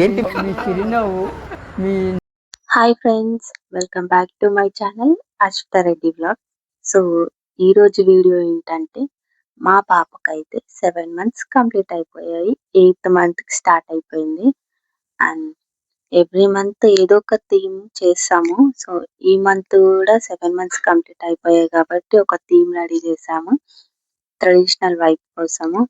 ఏంటి మీ చిరునవ్వు మీ hi friends, welcome back to my channel Ashwitha Reddy blog. So ఈరోజు వీడియో ఏంటంటే మా పాపకైతే 7 months కంప్లీట్ అయిపోయాయి. 8th monthకి స్టార్ట్ అయిపోయింది. అండ్ ఎవ్రీ మంత్ ఏదో ఒక థీమ్ చేస్తాము. సో ఈ మంత్ కూడా 7 months కంప్లీట్ అయిపోయాయి కాబట్టి ఒక థీమ్ రెడీ చేసాము ట్రెడిషనల్ వైబ్ కోసము.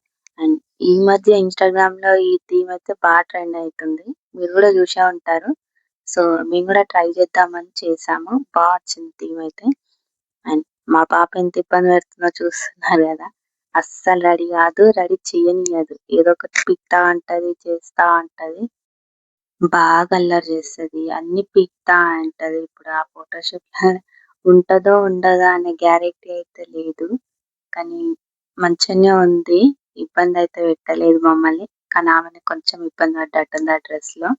అండ్ ఈ మధ్య ఇన్స్టాగ్రామ్లో ఈ థీమ్ అయితే బాగా ట్రెండ్ అవుతుంది. మీరు కూడా చూసే ఉంటారు. సో మేము కూడా ట్రై చేద్దామని చేసాము. బాగా వచ్చింది థీమ్ అయితే. అండ్ మా పాప ఎంత ఇబ్బంది పెడుతుందో చూస్తున్నారు కదా. అస్సలు రెడీ కాదు, రెడీ చేయనియదు. ఏదో ఒకటి పిక్తా అంటది, చేస్తా అంటది, బాగా అల్లరి చేస్తుంది, అన్ని పీక్తా అంటది. ఇప్పుడు ఆ ఫోటోషూట్ ఉంటుందో ఉండదో అనే గ్యారెంటీ అయితే లేదు, కానీ మంచిగానే ఉంది. ఇబ్బంది అయితే పెట్టలేదు మమ్మల్ని, కానీ ఆమెని కొంచెం ఇబ్బంది పడ్డట్టుంది ఆ డ్రెస్లో.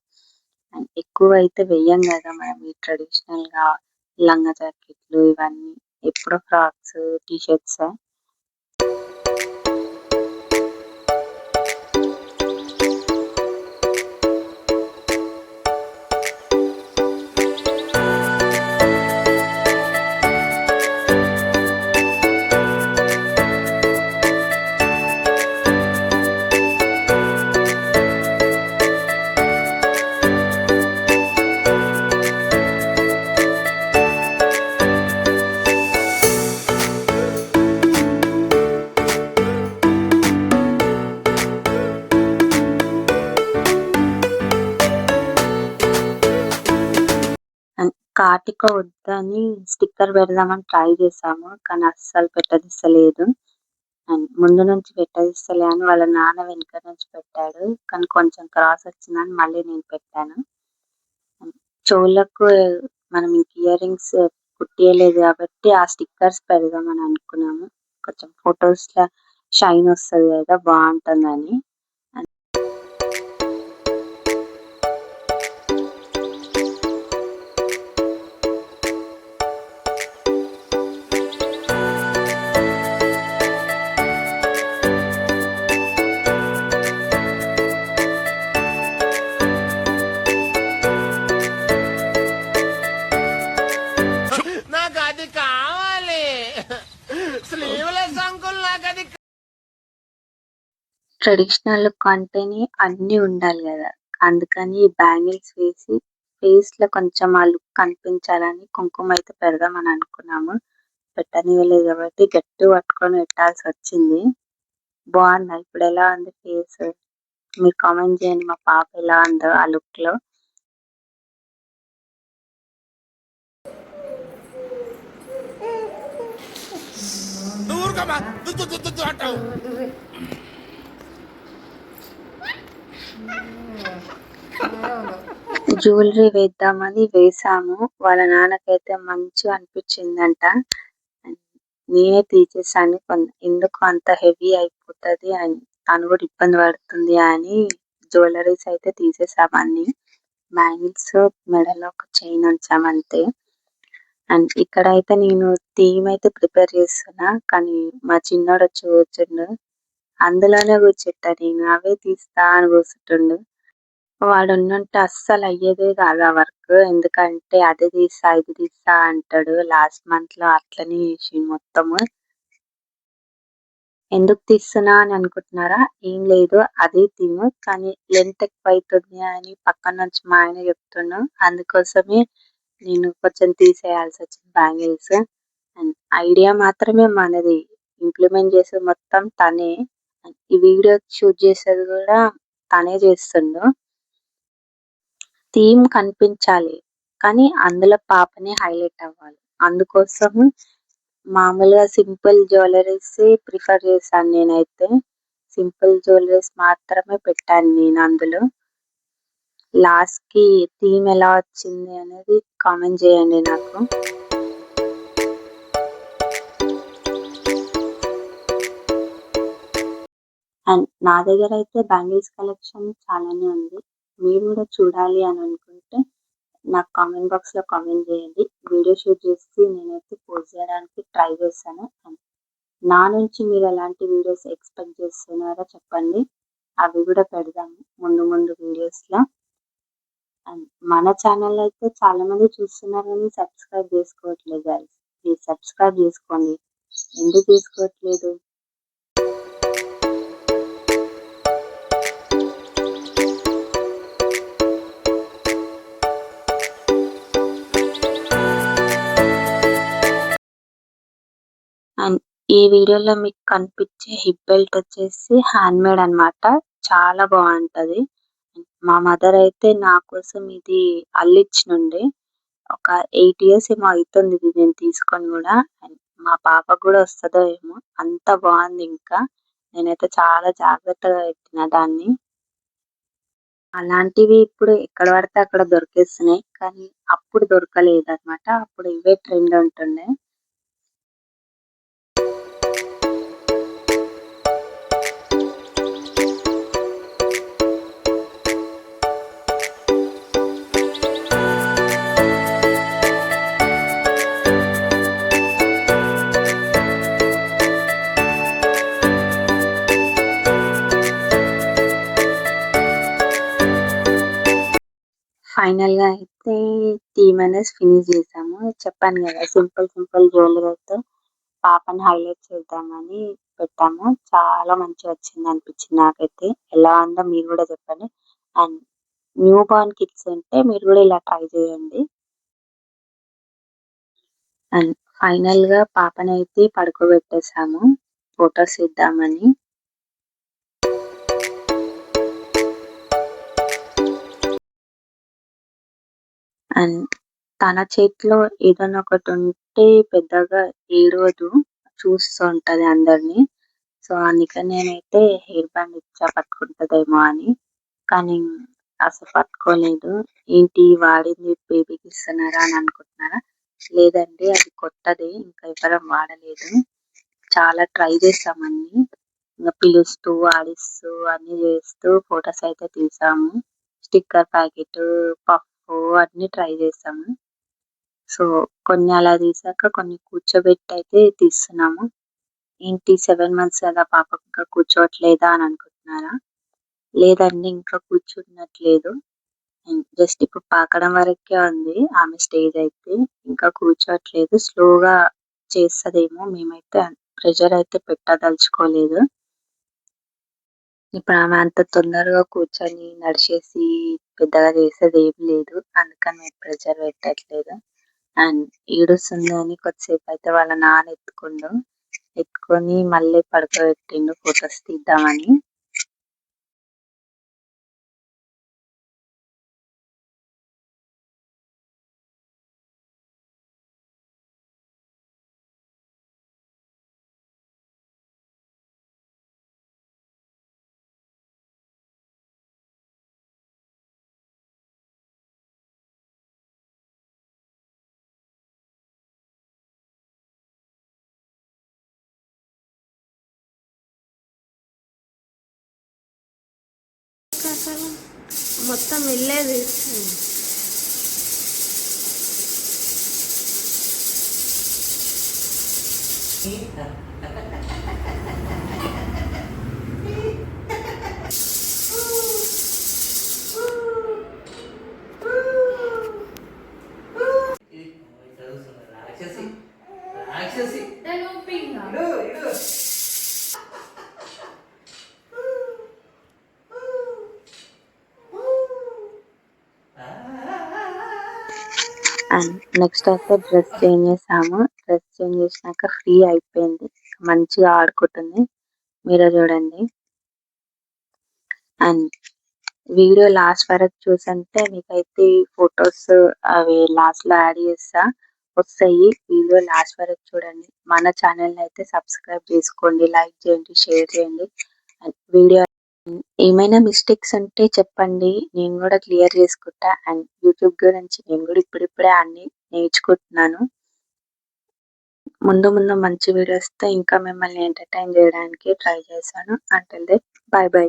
అండ్ ఎక్కువ అయితే వెయ్యం కదా మనం ఈ ట్రెడిషనల్గా లంగా జాకెట్లు ఇవన్నీ, ఎప్పుడో ఫ్రాక్స్ టీషర్ట్స్. కార్తిక వద్దని స్టిక్కర్ పెడదామని ట్రై చేసాము, కానీ అస్సలు పెట్టదిస్తలేదు. అండ్ ముందు నుంచి పెట్టదిస్తలే అని వాళ్ళ నాన్న వెనుక నుంచి పెట్టాడు, కానీ కొంచెం క్రాస్ వచ్చిందని మళ్ళీ నేను పెట్టాను. చెవులకు మనం ఇంక ఇయర్ రింగ్స్ కుట్టియలేదు కాబట్టి ఆ స్టిక్కర్స్ పెడదామని అనుకున్నాము. కొంచెం ఫొటోస్లో షైన్ వస్తుంది కదా, బాగుంటుందని. నాకు అది కావాలి. స్లీవ్లెస్ అంకుల్, నాకు అది ట్రెడిషనల్ లుక్ అంటేనే అన్ని ఉండాలి కదా, అందుకని ఈ బ్యాంగిల్స్ వేసి ఫేస్ లో కొంచెం ఆ లుక్ కనిపించాలని కుంకుమ అయితే పెడదామని అనుకున్నాము. పెట్టనివ్వలేదు కాబట్టి గట్టి పట్టుకొని పెట్టాల్సి వచ్చింది. బాగుంది. ఇప్పుడు ఎలా ఉంది ఫేస్? మీరు కామెంట్ చేయండి మా పాప ఎలా ఉందో ఆ లుక్ లో. ఊరుకోమా, దుద్దు దుద్దు దుద్దు అంటావు. జ్యువెలరీ వేద్దామని వేసాము. వాళ్ళ నాన్నకైతే మంచిగా అనిపించిందంట. నేనే తీసేసాను, ఎందుకు అంత హెవీ అయిపోతుంది అని, తను కూడా ఇబ్బంది పడుతుంది అని జ్యువెలరీస్ అయితే తీసేసామన్ని. బ్యాంగిల్స్, మెడలో ఒక చైన్ ఉంచామంతే. అండ్ ఇక్కడైతే నేను థీమ్ అయితే ప్రిపేర్ చేస్తున్నా, కానీ మా చిన్నోడు వచ్చి కూర్చుండు, అందులోనే కూర్చుంటా నేను, అవే తీస్తా అని కూర్చుంటుండు. వాడు ఉన్నంటే అస్సలు అయ్యేదే కాదు ఆ వర్క్, ఎందుకంటే అది తీస్తా ఇది తీస్తా అంటాడు. లాస్ట్ మంత్ లో అట్లనే చేసి మొత్తము. ఎందుకు తీస్తున్నా అని అనుకుంటున్నారా? ఏం లేదు, అదే థీమ్, కానీ లెంత్ ఎక్కువ అవుతుంది అని పక్కన నుంచి మా ఆయన చెప్తుండు, అందుకోసమే నేను కొంచెం తీసేయాల్సి వచ్చింది బ్యాంగిల్స్. అండ్ ఐడియా మాత్రమే మనది, ఇంప్లిమెంట్ చేసేది మొత్తం తనే. ఈ వీడియో షూట్ చేసేది కూడా తనే చేస్తుండు. థీమ్ కనిపించాలి, కానీ అందులో పాపనే హైలైట్ అవ్వాలి. అందుకోసం మామూలుగా సింపుల్ జ్యువెలరీస్ ప్రిఫర్ చేశాను నేనైతే. సింపుల్ జ్యువెలరీస్ మాత్రమే పెట్టాను నేను అందులో. లాస్ట్ కి థీమ్ ఎలా వచ్చింది అనేది కామెంట్ చేయండి నాకు. అండ్ నా దగ్గర అయితే బ్యాంగిల్స్ కలెక్షన్ చాలానే ఉంది. మీరు కూడా చూడాలి అని అనుకుంటే నాకు కామెంట్ బాక్స్ లో కామెంట్ చేయండి. వీడియో షూట్ చేసి నేనైతే పోస్ట్ చేయడానికి ట్రై చేశాను. నా నుంచి మీరు ఎలాంటి వీడియోస్ ఎక్స్పెక్ట్ చేస్తున్నారో చెప్పండి, అవి కూడా పెడదాము ముందు ముందు వీడియోస్ లో. అండ్ మన ఛానల్ అయితే చాలా మంది చూస్తున్నారు కానీ సబ్స్క్రైబ్ చేసుకోవట్లేదు గైస్. ప్లీజ్ సబ్స్క్రైబ్ చేసుకోండి. ఎందుకు చేసుకోవట్లేదు? అండ్ ఈ వీడియోలో మీకు కనిపించే హిప్ బెల్ట్ వచ్చేసి హ్యాండ్ మేడ్ అన్నమాట. చాలా బాగుంటది. మా మదర్ అయితే నా కోసం ఇది అల్లిచ్చినుండే. ఒక 8 ఇయర్స్ ఏమో అవుతుంది ఇది నేను తీసుకొని కూడా. అండ్ మా పాపకు కూడా వస్తుందో ఏమో, అంత బాగుంది. ఇంకా నేనైతే చాలా జాగ్రత్తగా పెట్టిన దాన్ని. అలాంటివి ఇప్పుడు ఎక్కడ పడితే అక్కడ దొరికేస్తున్నాయి, కానీ అప్పుడు దొరకలేదు అన్నమాట. అప్పుడు ఇవే ట్రెండ్ ఉంటుండే. ఫైనల్ గా అయితే థీమ్ అనేది ఫినిష్ చేసాము. చెప్పాను కదా, సింపుల్ సింపుల్ జ్యువెలరీతో పాపని హైలైట్ చేద్దామని పెట్టాము. చాలా మంచిగా వచ్చింది అనిపించింది నాకైతే. ఎలా ఉందో మీరు కూడా చెప్పండి. అండ్ న్యూ బార్న్ కిడ్స్ ఉంటే మీరు కూడా ఇలా ట్రై చేయండి. అండ్ ఫైనల్ గా పాపనైతే పడుకోబెట్టేసాము ఫొటోస్ ఇద్దామని. అండ్ తన చేతిలో ఏదైనా ఒకటి ఉంటే పెద్దగా ఏడవదు, చూస్తూ ఉంటది అందరిని. సో అందుకని నేనైతే హెయిర్ బ్యాండ్ ఇచ్చా పట్టుకుంటదేమో అని, కానీ అసలు పట్టుకోలేదు. ఏంటి వాడింది బేబీకి ఇస్తున్నారా అని అనుకుంటున్నారా? లేదండి, అది కొత్తది, ఇంకా ఎవరం వాడలేదు. చాలా ట్రై చేసామన్ని, ఇంకా పిలుస్తూ ఆడిస్తూ అన్ని చేస్తూ ఫొటోస్ అయితే తీసాము. స్టిక్కర్ ప్యాకెట్, పప్పు అన్ని ట్రై చేసాము. సో కొన్ని అలా తీసాక కొన్ని కూర్చోబెట్టి అయితే తీస్తున్నాము. ఏంటి 7 మంత్స్ కదా పాపకు ఇంకా కూర్చోవట్లేదా అని అనుకుంటున్నారా? లేదండి, ఇంకా కూర్చున్నట్లేదు. జస్ట్ ఇప్పుడు పాకడం వరకే ఉంది ఆమె స్టేజ్ అయితే. ఇంకా కూర్చోవట్లేదు, స్లోగా చేస్తదేమో. మేమైతే ప్రెషర్ అయితే పెట్టదలుచుకోలేదు. ఇప్పుడు ఆమె అంత తొందరగా కూర్చొని నడిచేసి పెద్దగా చేసేది ఏం లేదు, అందుకని మేము ప్రెషర్ పెట్టట్లేదు. అండ్ ఏడుస్తుంది అని కొద్దిసేపు అయితే వాళ్ళ నాన్న ఎత్తుకొని మళ్ళీ పడుకోబెట్టిండు ఫొటోస్ తీద్దామని. అసలు మొత్తం వెళ్ళేది. రాక్షసి అండ్ నెక్స్ట్ అయితే డ్రెస్ చేంజ్ చేసాము. డ్రెస్ చేంజ్ చేసినాక ఫ్రీ అయిపోయింది, మంచిగా ఆడుకుంటుంది. మీరు చూడండి. అండ్ వీడియో లాస్ట్ వరకు చూసంటే మీకైతే ఫొటోస్ అవి లాస్ట్ లో యాడ్ చేస్తా, వస్తాయి. వీడియో లాస్ట్ వరకు చూడండి. మన ఛానల్ అయితే సబ్స్క్రైబ్ చేసుకోండి, లైక్ చేయండి, షేర్ చేయండి. అండ్ వీడియో ఏమైనా మిస్టేక్స్ ఉంటే చెప్పండి, నేను కూడా క్లియర్ చేసుకుంటా. అండ్ యూట్యూబ్ గురించి నేను కూడా ఇప్పుడిప్పుడే అన్ని నేర్చుకుంటున్నాను. ముందు ముందు మంచి వీడియోస్తో ఇంకా మిమ్మల్ని ఎంటర్టైన్ చేయడానికి ట్రై చేశాను. Until then bye by.